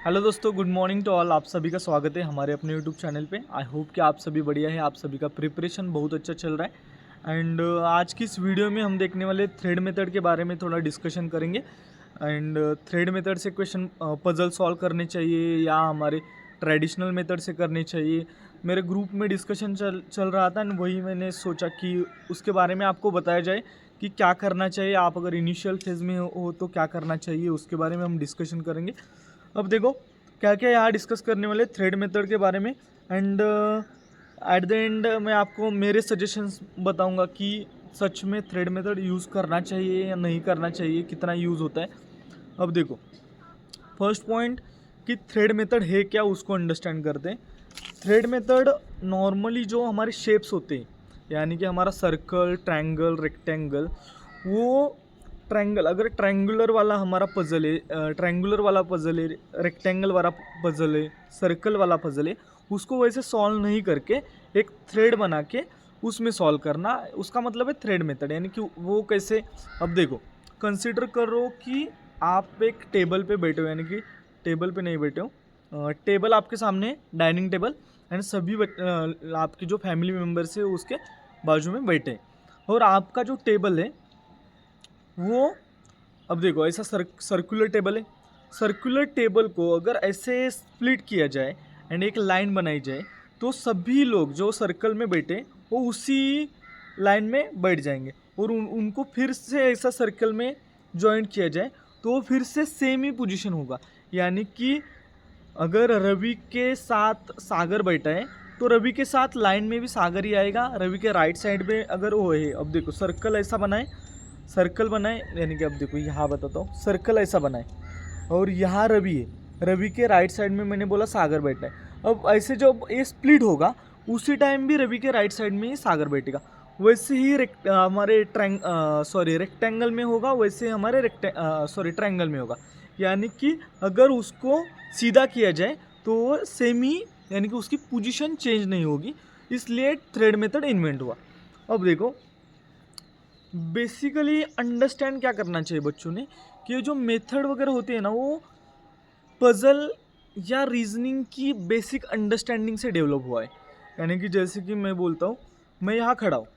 Hello दोस्तों, good morning to all. आप सभी का स्वागत है हमारे अपने यूट्यूब चैनल पे। आई होप कि आप सभी बढ़िया है, आप सभी का प्रिपरेशन बहुत अच्छा चल रहा है। एंड आज की इस वीडियो में हम देखने वाले थ्रेड मेथड के बारे में थोड़ा डिस्कशन करेंगे। एंड थ्रेड मेथड से क्वेश्चन पजल सॉल्व करने चाहिए या हमारे ट्रेडिशनल मेथड से करने चाहिए। मेरे ग्रुप में डिस्कशन चल रहा था एंड वही मैंने सोचा कि उसके बारे में आपको बताया जाए कि क्या करना चाहिए। आप अगर इनिशियल फेज़ में हो तो क्या करना चाहिए, उसके बारे में हम डिस्कशन करेंगे। अब देखो क्या क्या यहाँ डिस्कस करने वाले थ्रेड मेथड के बारे में। एंड एट द एंड मैं आपको मेरे सजेशंस बताऊंगा कि सच में थ्रेड मेथड यूज़ करना चाहिए या नहीं करना चाहिए, कितना यूज़ होता है। अब देखो फर्स्ट पॉइंट कि थ्रेड मेथड है क्या, उसको अंडरस्टैंड करते हैं। थ्रेड मेथड नॉर्मली जो हमारे शेप्स होते हैं, यानी कि हमारा सर्कल, ट्रायंगल, रेक्टेंगल, वो ट्रायंगल अगर ट्रायंगुलर वाला हमारा पजल है, ट्रायंगुलर वाला पजल है, रेक्टेंगल वाला पजल है, सर्कल वाला पजल है, उसको वैसे सॉल्व नहीं करके एक थ्रेड बना के उसमें सॉल्व करना, उसका मतलब है थ्रेड मेथड। यानी कि वो कैसे, अब देखो कंसिडर करो कि आप एक टेबल पे बैठे हो, यानी कि टेबल पे नहीं बैठे हो, टेबल आपके सामने, डाइनिंग टेबल, एंड सभी आपके जो फैमिली मेम्बर्स है उसके बाजू में बैठे, और आपका जो टेबल है वो, अब देखो ऐसा सर्कुलर टेबल है। सर्कुलर टेबल को अगर ऐसे स्प्लिट किया जाए एंड एक लाइन बनाई जाए तो सभी लोग जो सर्कल में बैठे वो उसी लाइन में बैठ जाएंगे, और उनको फिर से ऐसा सर्कल में जॉइंट किया जाए तो फिर से सेम ही पोजीशन होगा। यानी कि अगर रवि के साथ सागर बैठा है तो रवि के साथ लाइन में भी सागर ही आएगा। रवि के राइट साइड में अगर वो है, अब देखो सर्कल ऐसा बनाए, सर्कल बनाए, यानी कि अब देखो यहाँ बताता हूँ, सर्कल ऐसा बनाए और यहाँ रवि है, रवि के राइट साइड में मैंने बोला सागर बैठा है। अब ऐसे जब ये स्प्लिट होगा उसी टाइम भी रवि के राइट साइड में ही सागर बैठेगा। वैसे ही हमारे रेक्टेंगल में होगा, वैसे हमारे ट्रायंगल में होगा। यानी कि अगर उसको सीधा किया जाए तो सेम ही, यानी कि उसकी पोजीशन चेंज नहीं होगी, इसलिए थ्रेड मेथड इन्वेंट हुआ। अब देखो बेसिकली अंडरस्टैंड क्या करना चाहिए बच्चों ने, कि जो मेथड वगैरह होते हैं ना, वो पजल या रीजनिंग की बेसिक अंडरस्टैंडिंग से डेवलप हुआ है। यानी कि जैसे कि मैं बोलता हूँ, मैं यहाँ खड़ा हूँ,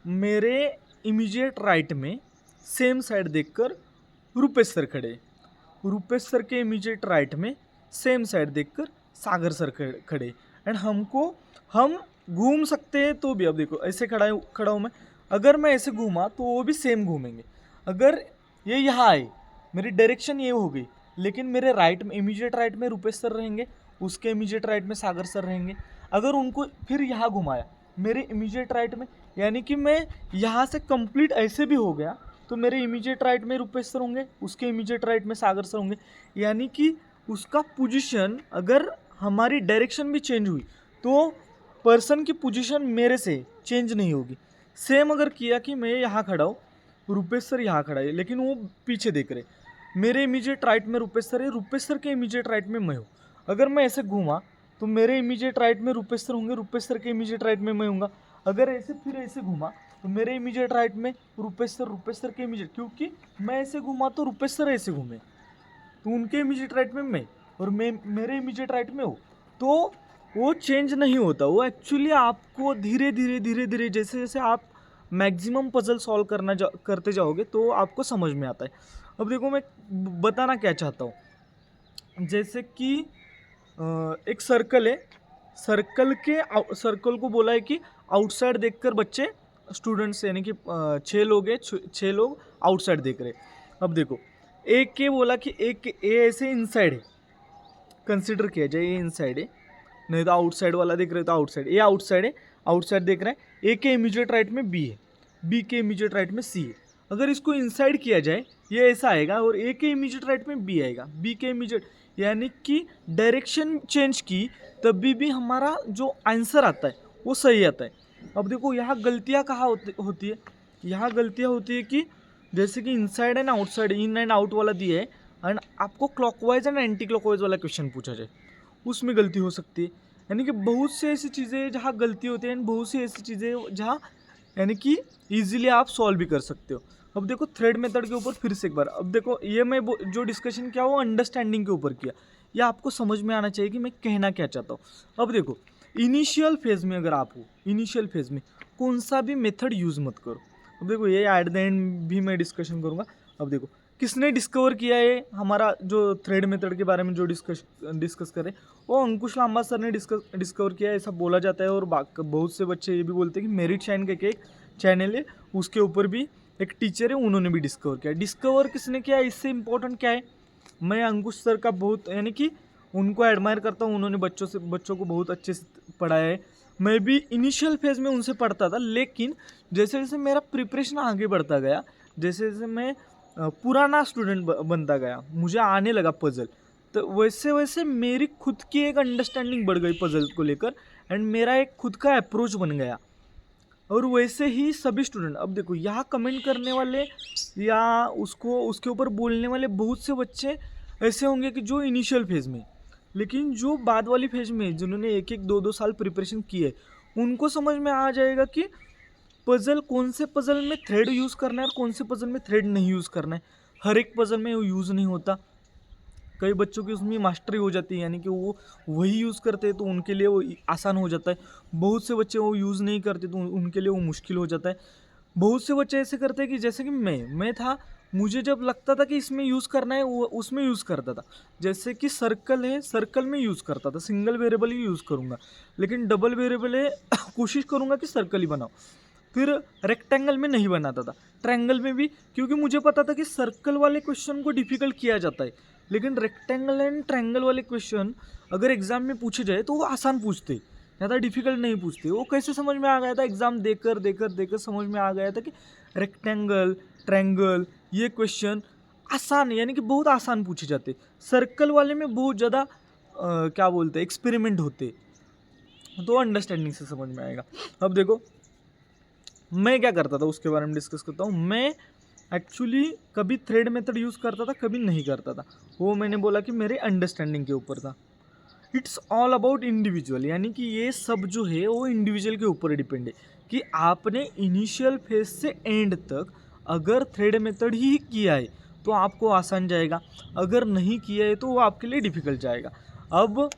मेरे इमीडिएट राइट में सेम साइड देखकर रूपेश सर खड़े, रूपेश सर के इमीडिएट राइट में सेम साइड देखकर सागर सर खड़े, एंड हम घूम सकते हैं तो भी, अब देखो ऐसे खड़ा हूँ मैं, अगर मैं ऐसे घूमा तो वो भी सेम घूमेंगे। अगर ये यहाँ आए, मेरी डायरेक्शन ये हो गई, लेकिन मेरे राइट में, इमीडिएट राइट में रूपेश सर रहेंगे, उसके इमीडिएट राइट में सागर सर रहेंगे। अगर उनको फिर यहाँ घुमाया मेरे इमीडिएट राइट में, यानी कि मैं यहाँ से कंप्लीट ऐसे भी हो गया तो मेरे इमीडिएट राइट में रूपेश सर होंगे, उसके इमीडिएट राइट में सागर सर होंगे। यानी कि उसका पोजीशन, अगर हमारी डायरेक्शन भी चेंज हुई तो पर्सन की पोजीशन मेरे से चेंज नहीं होगी। सेम अगर किया कि मैं यहाँ खड़ा हूँ, रूपेश सर यहाँ खड़ा है, लेकिन वो पीछे देख रहे, मेरे इमीडिएट राइट में रूपेश सर है, रूपेश सर के इमीडिएट राइट में मैं हूँ। अगर मैं ऐसे घूमा तो मेरे इमीडिएट राइट में रूपेश सर होंगे, रूपेश सर के इमीडिएट राइट में मैं हूँगा। अगर ऐसे फिर ऐसे घूमा तो मेरे इमीडिएट राइट में रूपेश सर के इमीडिएट, क्योंकि मैं ऐसे घूमा तो रूपेश सर ऐसे घूमे तो उनके इमीडिएट राइट में मैं, और मैं मेरे इमीडिएट राइट में हूँ, तो वो चेंज नहीं होता। वो एक्चुअली आपको धीरे धीरे जैसे जैसे आप मैक्सिमम पजल सॉल्व करते जाओगे तो आपको समझ में आता है। अब देखो मैं बताना क्या चाहता हूँ, जैसे कि एक सर्कल है, सर्कल को बोला है कि आउटसाइड देखकर बच्चे, स्टूडेंट्स यानी कि 6 लोग हैं, 6 लोग आउटसाइड देख रहे। अब देखो एक के बोला कि एक ए ऐसे इनसाइड है, कंसिडर किया जाए ये इनसाइड है, नहीं तो आउटसाइड वाला देख रहे तो आउटसाइड, ये आउटसाइड है, आउटसाइड देख रहा है। ए के इमीडिएट राइट में बी है, बी के इमीडिएट राइट में सी है। अगर इसको इनसाइड किया जाए ये ऐसा आएगा, और ए के इमीडिएट राइट में बी आएगा, बी के इमीडिएट, यानी कि डायरेक्शन चेंज की तभी भी हमारा जो आंसर आता है वो सही आता है। अब देखो यहाँ गलतियाँ कहाँ होती है, यहाँ गलतियाँ होती है कि जैसे कि inside and outside, in and out वाला दिया है, एंड आपको क्लॉकवाइज एंड एंटी क्लॉकवाइज वाला क्वेश्चन पूछा जाए, उसमें गलती हो सकती है। यानी कि बहुत से ऐसी चीज़ें जहाँ गलती होती है, एंड बहुत सी ऐसी चीज़ें जहाँ यानी कि ईजिली आप सॉल्व भी कर सकते हो। अब देखो थ्रेड मेथड के ऊपर फिर से एक बार, अब देखो ये मैं जो डिस्कशन किया वो अंडरस्टैंडिंग के ऊपर किया, ये आपको समझ में आना चाहिए कि मैं कहना क्या चाहता हूँ। अब देखो, इनिशियल फेज़ में अगर आप हो, इनिशियल फेज़ में कौन सा भी मेथड यूज़ मत करो। अब देखो, ये एट द एंड भी मैं डिस्कशन करूँगा। अब देखो, किसने डिस्कवर किया है हमारा जो थ्रेड मेथड के बारे में जो डिस्कस करें, वो अंकुश लांबा सर ने डिस्कवर किया है, ऐसा बोला जाता है। और बहुत से बच्चे ये भी बोलते हैं कि मेरिट शाइन करके एक चैनल है, उसके ऊपर भी एक टीचर है, उन्होंने भी डिस्कवर किया। डिस्कवर किसने किया, इससे इम्पोर्टेंट क्या है, मैं अंकुश सर का बहुत यानी कि उनको एडमायर करता हूँ। उन्होंने बच्चों को बहुत अच्छे से पढ़ाया है। मैं भी इनिशियल फेज़ में उनसे पढ़ता था, लेकिन जैसे जैसे मेरा प्रिपरेशन आगे बढ़ता गया, जैसे जैसे मैं पुराना स्टूडेंट बनता गया, मुझे आने लगा पज़ल, तो वैसे वैसे मेरी खुद की एक अंडरस्टैंडिंग बढ़ गई पज़ल को लेकर, एंड मेरा एक खुद का अप्रोच बन गया। और वैसे ही सभी स्टूडेंट, अब देखो यहाँ कमेंट करने वाले या उसके ऊपर बोलने वाले बहुत से बच्चे ऐसे होंगे कि जो इनिशियल फेज़ में, लेकिन जो बाद वाली फेज़ में जिन्होंने 1-1 2-2 साल प्रिपरेशन की है, उनको समझ में आ जाएगा कि पज़ल कौन से पज़ल में थ्रेड यूज़ करना है और कौन से पज़ल में थ्रेड नहीं यूज़ करना है। हर एक पज़ल में वो यूज़ नहीं होता। कई बच्चों की उसमें मास्टरी हो जाती है, यानी कि वो वही यूज़ करते हैं तो उनके लिए वो आसान हो जाता है। बहुत से बच्चे वो यूज़ नहीं करते तो उनके लिए वो मुश्किल हो जाता है। बहुत से बच्चे ऐसे करते हैं कि जैसे कि मैं था, मुझे जब लगता था कि इसमें यूज़ करना है वो उसमें यूज़ करता था। जैसे कि सर्कल है, सर्कल में यूज़ करता था, सिंगल वेरिएबल ही यूज़ करूँगा, लेकिन डबल वेरिएबल है कोशिश करूँगा कि सर्कल ही बनाऊँ। फिर रेक्टेंगल में नहीं बनाता था, ट्रायंगल में भी, क्योंकि मुझे पता था कि सर्कल वाले क्वेश्चन को डिफ़िकल्ट किया जाता है, लेकिन रेक्टेंगल एंड ट्रायंगल वाले क्वेश्चन अगर एग्जाम में पूछे जाए तो वो आसान पूछते, ज़्यादा डिफिकल्ट नहीं पूछते। वो कैसे समझ में आ गया था, एग्जाम देकर देकर देकर समझ में आ गया था कि रेक्टेंगल ट्रायंगल ये क्वेश्चन आसान, यानी कि बहुत आसान पूछे जाते। सर्कल वाले में बहुत ज़्यादा क्या बोलते हैं, एक्सपेरिमेंट होते, तो अंडरस्टैंडिंग से समझ में आएगा। अब देखो, मैं क्या करता था उसके बारे में डिस्कस करता हूँ। मैं एक्चुअली कभी थ्रेड मेथड यूज़ करता था, कभी नहीं करता था। वो मैंने बोला कि मेरे अंडरस्टैंडिंग के ऊपर था। इट्स ऑल अबाउट इंडिविजुअल, यानी कि ये सब जो है वो इंडिविजुअल के ऊपर डिपेंड है कि आपने इनिशियल फेज से एंड तक अगर थ्रेड मेथड ही किया है तो आपको आसान जाएगा, अगर नहीं किया है तो वो आपके लिए डिफ़िकल्ट जाएगा। अब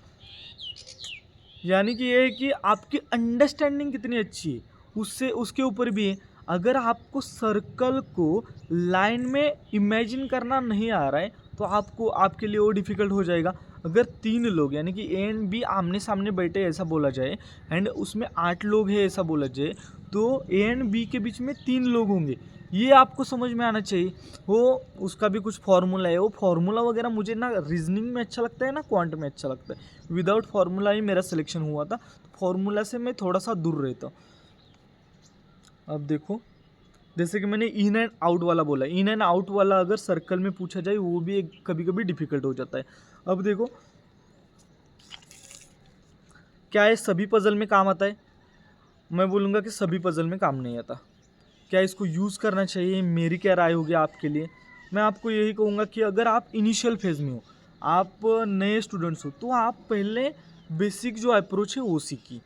यानी कि ये है कि आपकी अंडरस्टैंडिंग कितनी अच्छी है, उससे उसके ऊपर भी है। अगर आपको सर्कल को लाइन में इमेजिन करना नहीं आ रहा है तो आपको आपके लिए वो डिफ़िकल्ट हो जाएगा। अगर 3 लोग यानी कि ए एंड बी आमने सामने बैठे ऐसा बोला जाए, एंड उसमें 8 लोग हैं ऐसा बोला जाए, तो ए एंड बी के बीच में 3 लोग होंगे, ये आपको समझ में आना चाहिए। वो उसका भी कुछ फार्मूला है, वो फार्मूला वगैरह मुझे ना रीजनिंग में अच्छा लगता है ना क्वांट में अच्छा लगता है। विदाउट फार्मूला ही मेरा सिलेक्शन हुआ था, तो फार्मूला से मैं थोड़ा सा दूर रहता हूँ। अब देखो, जैसे कि मैंने इन एंड आउट वाला बोला, इन एंड आउट वाला अगर सर्कल में पूछा जाए वो भी कभी कभी डिफ़िकल्ट हो जाता है। अब देखो, क्या ये सभी पज़ल में काम आता है? मैं बोलूँगा कि सभी पज़ल में काम नहीं आता। क्या इसको यूज़ करना चाहिए? मेरी क्या राय होगी आपके लिए? मैं आपको यही कहूँगा कि अगर आप इनिशियल फेज़ में हो, आप नए स्टूडेंट्स हो, तो आप पहले बेसिक जो अप्रोच है वो सीखिए,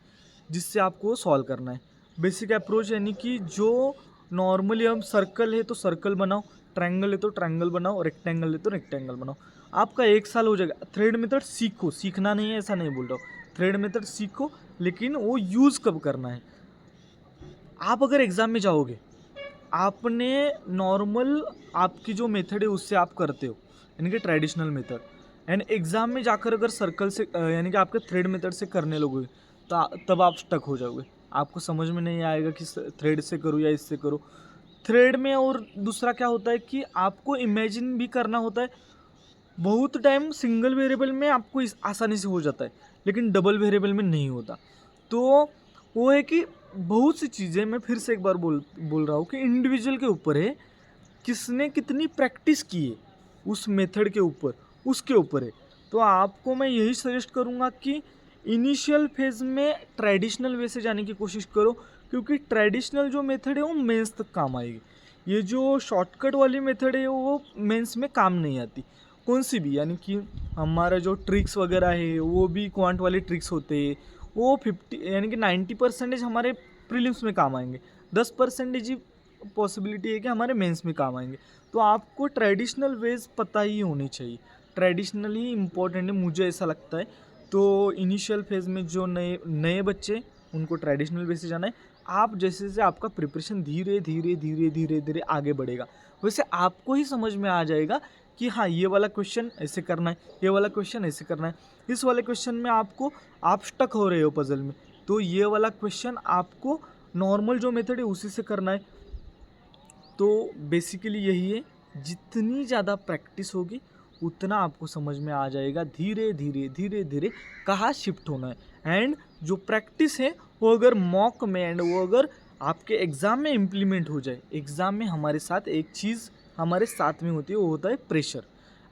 जिससे आपको सॉल्व करना है। बेसिक अप्रोच यानी कि जो नॉर्मली हम सर्कल है तो सर्कल बनाओ, ट्रायंगल है तो ट्रायंगल बनाओ, रेक्टेंगल है तो रेक्टेंगल बनाओ। आपका 1 साल हो जाएगा। थ्रेड मेथड सीखो, सीखना नहीं है ऐसा नहीं बोल रहा हूँ। थ्रेड मेथड सीखो, लेकिन वो यूज़ कब करना है। आप अगर एग्ज़ाम में जाओगे, आपने नॉर्मल आपकी जो मेथड है उससे आप करते हो, यानी कि ट्रेडिशनल मेथड, एंड एग्ज़ाम में जाकर अगर सर्कल से यानी कि आपके थ्रेड मेथड से करने लगोगे तो तब आप स्टक हो जाओगे। आपको समझ में नहीं आएगा कि थ्रेड से करूँ या इससे करूँ। थ्रेड में और दूसरा क्या होता है कि आपको इमेजिन भी करना होता है। बहुत टाइम सिंगल वेरिएबल में आपको आसानी से हो जाता है, लेकिन डबल वेरिएबल में नहीं होता। तो वो है कि बहुत सी चीज़ें, मैं फिर से एक बार बोल रहा हूँ कि इंडिविजुअल के ऊपर है, किसने कितनी प्रैक्टिस की है उस मेथड के ऊपर, उसके ऊपर है। तो आपको मैं यही सजेस्ट करूँगा कि इनिशियल फेज़ में ट्रेडिशनल वे से जाने की कोशिश करो, क्योंकि ट्रेडिशनल जो मेथड है वो मेंस तक काम आएगी। ये जो शॉर्टकट वाली मेथड है वो मेंस में काम नहीं आती, कौन सी भी, यानी कि हमारा जो ट्रिक्स वगैरह है वो भी क्वांट वाले ट्रिक्स होते हैं। वो 50 यानी कि 90% हमारे प्रीलिम्स में काम आएंगे, 10% ही पॉसिबिलिटी है कि हमारे मेंस में काम आएंगे। तो आपको ट्रेडिशनल वेज पता ही होनी चाहिए। ट्रेडिशनली इम्पोर्टेंट है, मुझे ऐसा लगता है। तो इनिशियल फेज़ में जो नए बच्चे उनको ट्रेडिशनल वे से जाना है। आप जैसे जैसे आपका प्रिपरेशन धीरे धीरे धीरे धीरे धीरे आगे बढ़ेगा, वैसे आपको ही समझ में आ जाएगा कि हाँ, ये वाला क्वेश्चन ऐसे करना है, ये वाला क्वेश्चन ऐसे करना है, इस वाले क्वेश्चन में आप स्टक हो रहे हो पजल में, तो ये वाला क्वेश्चन आपको नॉर्मल जो मेथड है उसी से करना है। तो बेसिकली यही है, जितनी ज़्यादा प्रैक्टिस होगी उतना आपको समझ में आ जाएगा धीरे धीरे धीरे धीरे कहाँ शिफ्ट होना है। एंड जो प्रैक्टिस है वो अगर मॉक में एंड वो अगर आपके एग्ज़ाम में इम्प्लीमेंट हो जाए, एग्ज़ाम में हमारे साथ एक चीज़ हमारे साथ में होती है, वो होता है प्रेशर।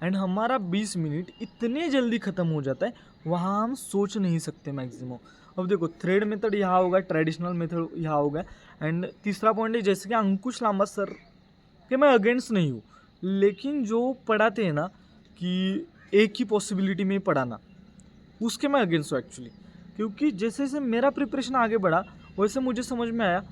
एंड हमारा 20 मिनट इतने जल्दी ख़त्म हो जाता है, वहाँ हम सोच नहीं सकते मैक्सिमम। अब देखो, थ्रेड मेथड यहाँ होगा, ट्रेडिशनल मेथड यहाँ होगा। एंड तीसरा पॉइंट है, जैसे कि अंकुश लांबा सर के मैं अगेंस्ट नहीं हूँ, लेकिन जो पढ़ाते हैं ना कि एक ही पॉसिबिलिटी में पढ़ाना, उसके मैं अगेंस्ट हूँ एक्चुअली। क्योंकि जैसे जैसे मेरा प्रिपरेशन आगे बढ़ा वैसे मुझे समझ में आया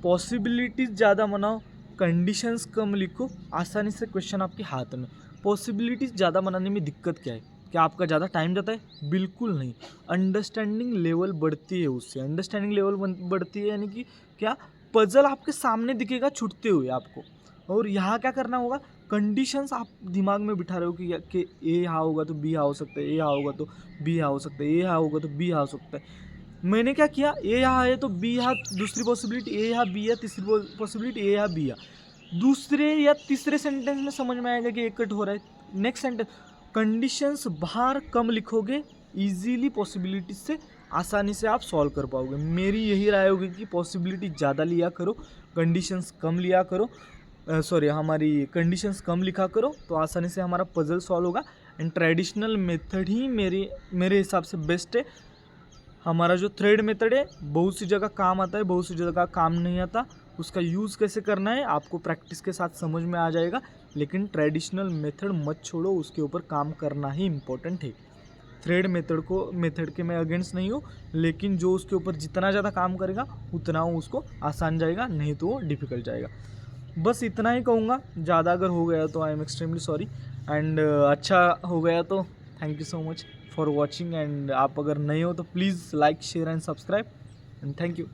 पॉसिबिलिटीज़ ज़्यादा बनाओ, कंडीशंस कम लिखो, आसानी से क्वेश्चन आपके हाथ में। पॉसिबिलिटीज़ ज़्यादा बनाने में दिक्कत क्या है? क्या आपका ज़्यादा टाइम जाता है? बिल्कुल नहीं। अंडरस्टैंडिंग लेवल बढ़ती है उससे। अंडरस्टैंडिंग लेवल बढ़ती है यानी कि क्या, पजल आपके सामने दिखेगा छूटते हुए आपको। और यहाँ क्या करना होगा, कंडीशंस आप दिमाग में बिठा रहे हो कि ए यहाँ होगा तो बी यहाँ हो सकता है, ए यहाँ होगा तो बी यहाँ हो सकता है, ए यहाँ होगा तो बी यहाँ हो सकता है। मैंने क्या किया, ए यहाँ है तो बी यहाँ, दूसरी पॉसिबिलिटी ए यहाँ बी है, तीसरी पॉसिबिलिटी ए यहाँ बी यहाँ। दूसरे या तीसरे सेंटेंस में समझ में आएगा कि एक कट हो रहा है। नेक्स्ट सेंटेंस, कंडीशंस बाहर कम लिखोगे, इजीली पॉसिबिलिटीज से आसानी से आप सॉल्व कर पाओगे। मेरी यही राय होगी कि पॉसिबिलिटी ज़्यादा लिया करो, कंडीशंस कम लिया करो, हमारी कंडीशंस कम लिखा करो, तो आसानी से हमारा पजल सॉल्व होगा। एंड ट्रेडिशनल मेथड ही मेरे हिसाब से बेस्ट है। हमारा जो थ्रेड मेथड है बहुत सी जगह काम आता है, बहुत सी जगह काम नहीं आता। उसका यूज़ कैसे करना है आपको प्रैक्टिस के साथ समझ में आ जाएगा। लेकिन ट्रेडिशनल मेथड मत छोड़ो, उसके ऊपर काम करना ही इम्पोर्टेंट है। थ्रेड मेथड के मैं अगेंस्ट नहीं हूँ, लेकिन जो उसके ऊपर जितना ज़्यादा काम करेगा उतना उसको आसान जाएगा, नहीं तो वो डिफ़िकल्ट जाएगा। बस इतना ही कहूँगा। ज़्यादा अगर हो गया तो I am extremely sorry. And अच्छा हो गया तो thank you so much for watching. And आप अगर नए हो तो please like share and subscribe and thank you.